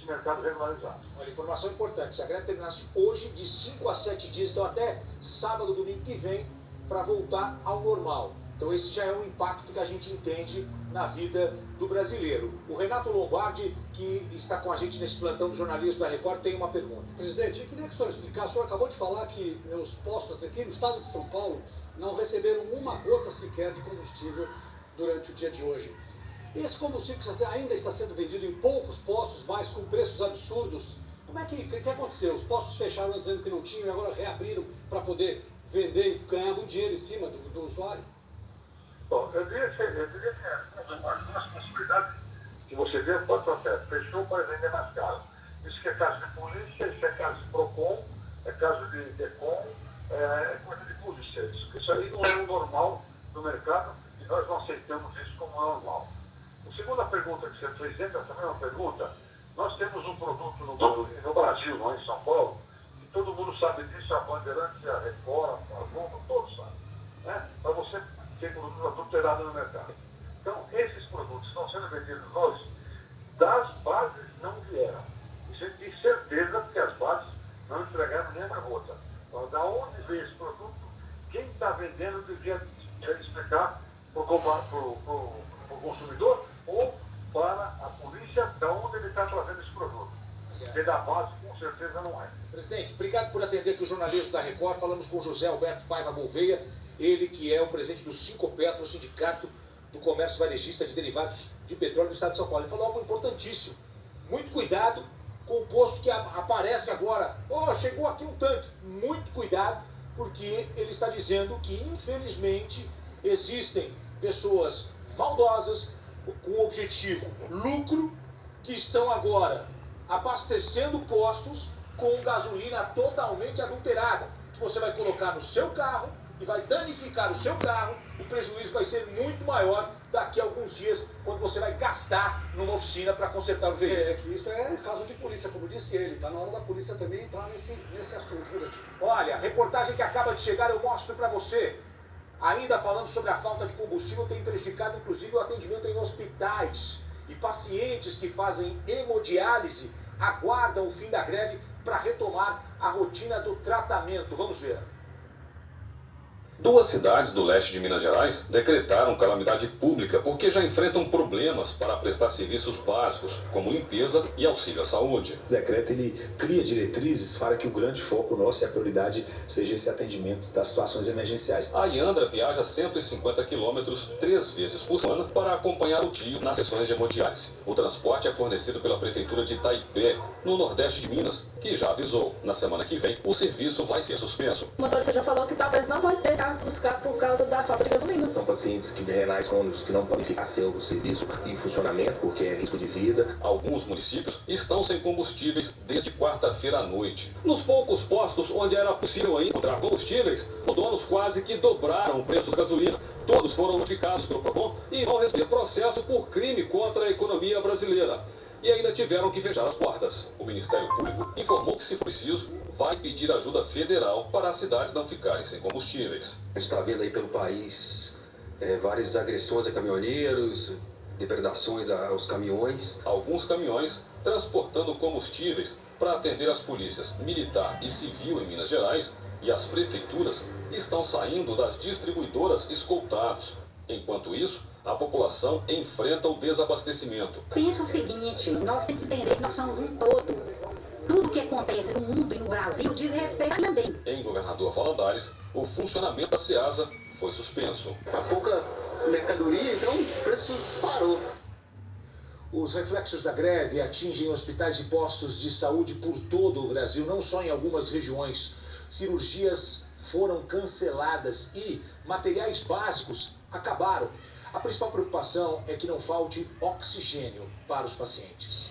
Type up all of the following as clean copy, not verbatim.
mercado regularizado. Olha, informação importante, se a greve terminasse hoje, de 5 a 7 dias, então até sábado, domingo que vem, para voltar ao normal. Então esse já é um impacto que a gente entende na vida do brasileiro. O Renato Lombardi, que está com a gente nesse plantão do jornalismo da Record, tem uma pergunta. Presidente, eu queria que o senhor explicasse, o senhor acabou de falar que os postos aqui no estado de São Paulo não receberam uma gota sequer de combustível durante o dia de hoje. Esse combustível que ainda está sendo vendido em poucos postos, mas com preços absurdos, como é que aconteceu? Os postos fecharam dizendo que não tinham e agora reabriram para poder vender e ganhar muito dinheiro em cima do usuário? Bom, eu diria que algumas possibilidades que você vê pode processo. Fechou para vender mais caro. Isso que é caso de polícia, isso é caso de PROCON, é caso de DECOM, é coisa de polícia. Isso aí não é o normal do mercado e nós não aceitamos isso como normal. A segunda pergunta que você fez dentro dessa mesma pergunta, nós temos um produto no Brasil, não é em São Paulo, que todo mundo sabe disso, a Bandeirantes, a Record, a Globo, todos sabem. Né? Para você ter produto adulterado no mercado. Então, esses produtos estão sendo vendidos hoje, das bases não vieram. Isso é de certeza, porque as bases não entregaram nem uma gota. Então, da onde veio esse produto, quem está vendendo devia explicar para o consumidor ou para a polícia de onde ele está trazendo esse produto. Porque da base, com certeza, não é. Presidente, obrigado por atender aqui o jornalismo da Record. Falamos com o José Alberto Paiva Gouveia, ele que é o presidente do Sincopetro, o Sindicato do Comércio Varejista de Derivados de Petróleo do Estado de São Paulo. Ele falou algo importantíssimo. Muito cuidado com o posto que aparece agora. Oh, chegou aqui um tanque. Muito cuidado, porque ele está dizendo que, infelizmente, existem pessoas maldosas com o objetivo lucro, que estão agora abastecendo postos com gasolina totalmente adulterada, que você vai colocar no seu carro e vai danificar o seu carro. O prejuízo vai ser muito maior daqui a alguns dias, quando você vai gastar numa oficina para consertar o veículo. É que isso é caso de polícia, como disse ele. Está na hora da polícia também entrar nesse assunto, viu, Betinho? Olha, a reportagem que acaba de chegar eu mostro para você. Ainda falando sobre a falta de combustível, tem prejudicado inclusive o atendimento em hospitais. E pacientes que fazem hemodiálise aguardam o fim da greve para retomar a rotina do tratamento. Vamos ver. Duas cidades do leste de Minas Gerais decretaram calamidade pública porque já enfrentam problemas para prestar serviços básicos, como limpeza e auxílio à saúde. O decreto ele cria diretrizes para que o grande foco nosso e a prioridade seja esse atendimento das situações emergenciais. A Iandra viaja 150 quilômetros 3 vezes por semana para acompanhar o tio nas sessões de hemodiálise. O transporte é fornecido pela Prefeitura de Itaipé, no nordeste de Minas, que já avisou. Na semana que vem, o serviço vai ser suspenso. O motorista já falou que talvez não vai ter buscar por causa da falta de gasolina. São pacientes renais crônicos que não podem ficar sem o serviço em funcionamento porque é risco de vida. Alguns municípios estão sem combustíveis desde quarta-feira à noite. Nos poucos postos onde era possível encontrar combustíveis, os donos quase que dobraram o preço da gasolina. Todos foram notificados pelo PROCON e vão receber processo por crime contra a economia brasileira. E ainda tiveram que fechar as portas. O Ministério Público informou que, se for preciso, vai pedir ajuda federal para as cidades não ficarem sem combustíveis. A gente está vendo aí pelo país várias agressões a caminhoneiros, depredações aos caminhões. Alguns caminhões transportando combustíveis para atender as polícias militar e civil em Minas Gerais e as prefeituras estão saindo das distribuidoras escoltados. Enquanto isso, a população enfrenta o desabastecimento. Pensa o seguinte, nós temos que entender que nós somos um todo. Tudo que acontece no mundo e no Brasil diz respeito também. Em Governador Valadares, o funcionamento da SEASA foi suspenso. Há pouca mercadoria, então o preço disparou. Os reflexos da greve atingem hospitais e postos de saúde por todo o Brasil, não só em algumas regiões. Cirurgias foram canceladas e materiais básicos acabaram. A principal preocupação é que não falte oxigênio para os pacientes.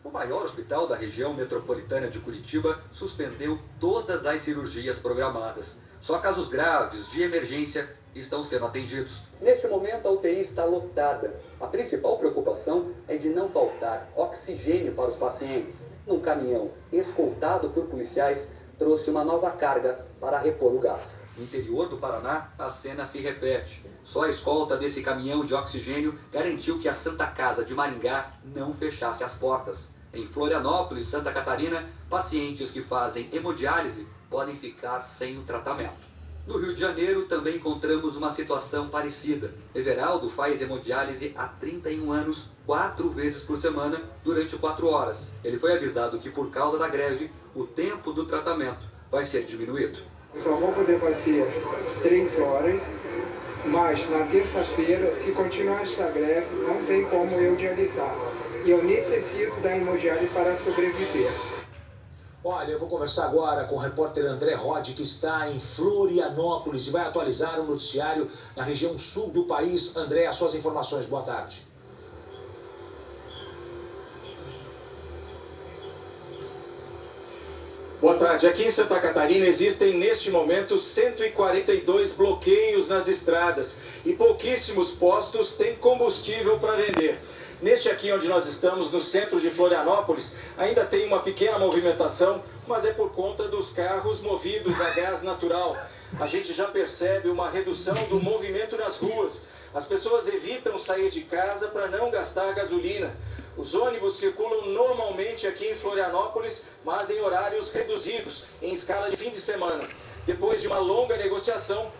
O maior hospital da região metropolitana de Curitiba suspendeu todas as cirurgias programadas. Só casos graves de emergência estão sendo atendidos. Neste momento, a UTI está lotada. A principal preocupação é de não faltar oxigênio para os pacientes. Num caminhão escoltado por policiais, trouxe uma nova carga para repor o gás. No interior do Paraná, a cena se repete. Só a escolta desse caminhão de oxigênio garantiu que a Santa Casa de Maringá não fechasse as portas. Em Florianópolis, Santa Catarina, pacientes que fazem hemodiálise podem ficar sem o tratamento. No Rio de Janeiro, também encontramos uma situação parecida. Everaldo faz hemodiálise há 31 anos, 4 vezes por semana, durante 4 horas. Ele foi avisado que, por causa da greve, o tempo do tratamento vai ser diminuído. Eu só vou poder fazer 3 horas, mas na terça-feira, se continuar esta greve, não tem como eu dialisar. E eu necessito da hemodiálise para sobreviver. Olha, eu vou conversar agora com o repórter André Rod, que está em Florianópolis e vai atualizar o noticiário na região sul do país. André, as suas informações. Boa tarde. Boa tarde. Aqui em Santa Catarina existem neste momento 142 bloqueios nas estradas e pouquíssimos postos têm combustível para vender. Neste aqui onde nós estamos, no centro de Florianópolis, ainda tem uma pequena movimentação, mas é por conta dos carros movidos a gás natural. A gente já percebe uma redução do movimento nas ruas. As pessoas evitam sair de casa para não gastar gasolina. Os ônibus circulam normalmente aqui em Florianópolis, mas em horários reduzidos, em escala de fim de semana. Depois de uma longa negociação,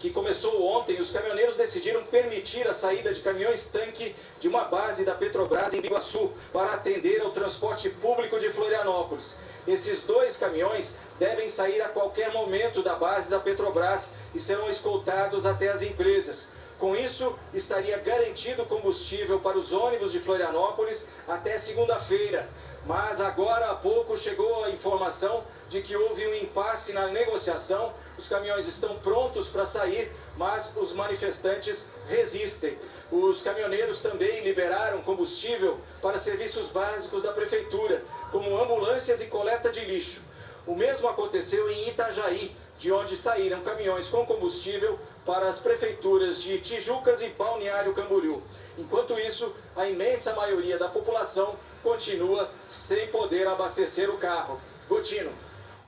que começou ontem, os caminhoneiros decidiram permitir a saída de caminhões-tanque de uma base da Petrobras em Biguaçu para atender ao transporte público de Florianópolis. Esses 2 caminhões devem sair a qualquer momento da base da Petrobras e serão escoltados até as empresas. Com isso, estaria garantido combustível para os ônibus de Florianópolis até segunda-feira. Mas agora há pouco chegou a informação de que houve um impasse na negociação. Os caminhões estão prontos para sair, mas os manifestantes resistem. Os caminhoneiros também liberaram combustível para serviços básicos da prefeitura, como ambulâncias e coleta de lixo. O mesmo aconteceu em Itajaí, de onde saíram caminhões com combustível para as prefeituras de Tijucas e Balneário Camboriú. Enquanto isso, a imensa maioria da população continua sem poder abastecer o carro. Gotino.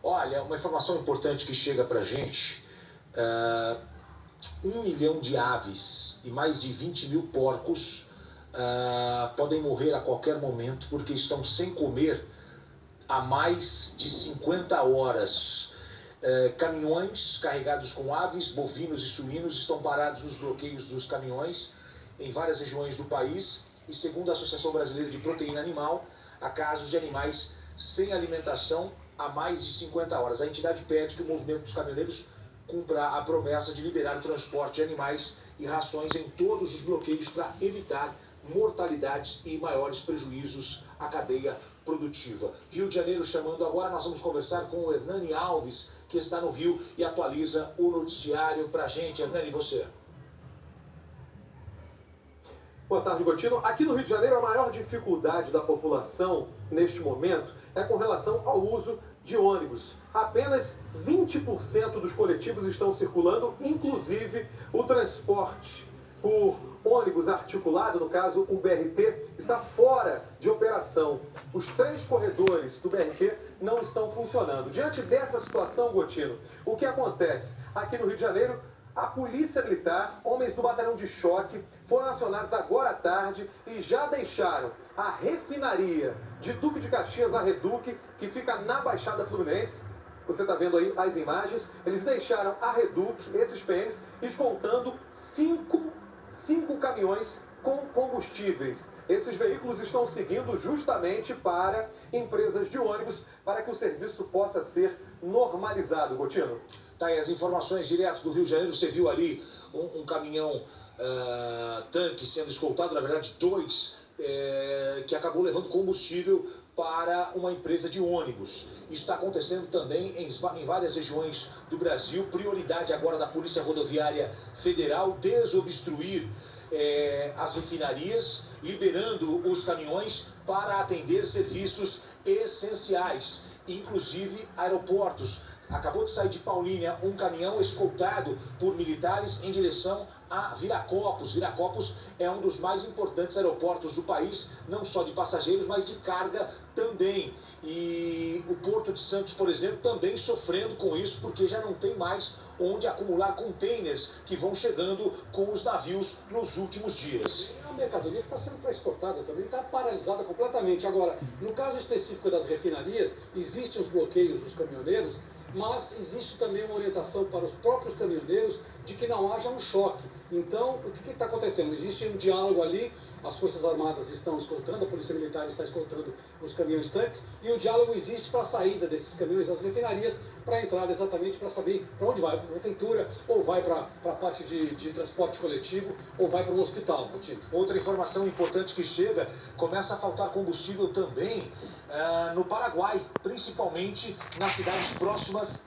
Olha, uma informação importante que chega para a gente. 1 milhão de aves e mais de 20 mil porcos podem morrer a qualquer momento porque estão sem comer há mais de 50 horas. Caminhões carregados com aves, bovinos e suínos estão parados nos bloqueios dos caminhões em várias regiões do país. E segundo a Associação Brasileira de Proteína Animal, há casos de animais sem alimentação há mais de 50 horas. A entidade pede que o movimento dos caminhoneiros cumpra a promessa de liberar o transporte de animais e rações em todos os bloqueios para evitar mortalidades e maiores prejuízos à cadeia produtiva. Rio de Janeiro chamando agora, nós vamos conversar com o Hernani Alves, que está no Rio e atualiza o noticiário para a gente. Hernani, você. Boa tarde, Gotino. Aqui no Rio de Janeiro, a maior dificuldade da população neste momento é com relação ao uso de ônibus. Apenas 20% dos coletivos estão circulando, inclusive o transporte por ônibus articulado, no caso o BRT, está fora de operação. Os 3 corredores do BRT não estão funcionando. Diante dessa situação, Gotino, o que acontece? Aqui no Rio de Janeiro, a Polícia Militar, homens do Batalhão de Choque, foram acionados agora à tarde e já deixaram a refinaria de Duque de Caxias, a Reduc, que fica na Baixada Fluminense. Você está vendo aí as imagens. Eles deixaram a Reduc, esses PMs, escoltando 5 caminhões com combustíveis. Esses veículos estão seguindo justamente para empresas de ônibus, para que o serviço possa ser normalizado, Gotino. Tá aí as informações direto do Rio de Janeiro. Você viu ali um caminhão tanque sendo escoltado, na verdade 2, que acabou levando combustível para uma empresa de ônibus. Isso está acontecendo também em várias regiões do Brasil. Prioridade agora da Polícia Rodoviária Federal desobstruir as refinarias, liberando os caminhões para atender serviços essenciais, inclusive aeroportos. Acabou de sair de Paulínia um caminhão escoltado por militares em direção a Viracopos. Viracopos é um dos mais importantes aeroportos do país, não só de passageiros, mas de carga também. E o Porto de Santos, por exemplo, também sofrendo com isso, porque já não tem mais onde acumular containers que vão chegando com os navios nos últimos dias. A mercadoria que está sendo para exportada também está paralisada completamente. Agora, no caso específico das refinarias, existem os bloqueios dos caminhoneiros, mas existe também uma orientação para os próprios caminhoneiros de que não haja um choque. Então, o que está acontecendo? Existe um diálogo ali, as Forças Armadas estão escoltando, a Polícia Militar está escoltando os caminhões-tanques, e o diálogo existe para a saída desses caminhões das refinarias, para a entrada exatamente para saber para onde vai, para a prefeitura, ou vai para a parte de transporte coletivo, ou vai para um hospital. Outra informação importante que chega, começa a faltar combustível também no Paraguai, principalmente nas cidades próximas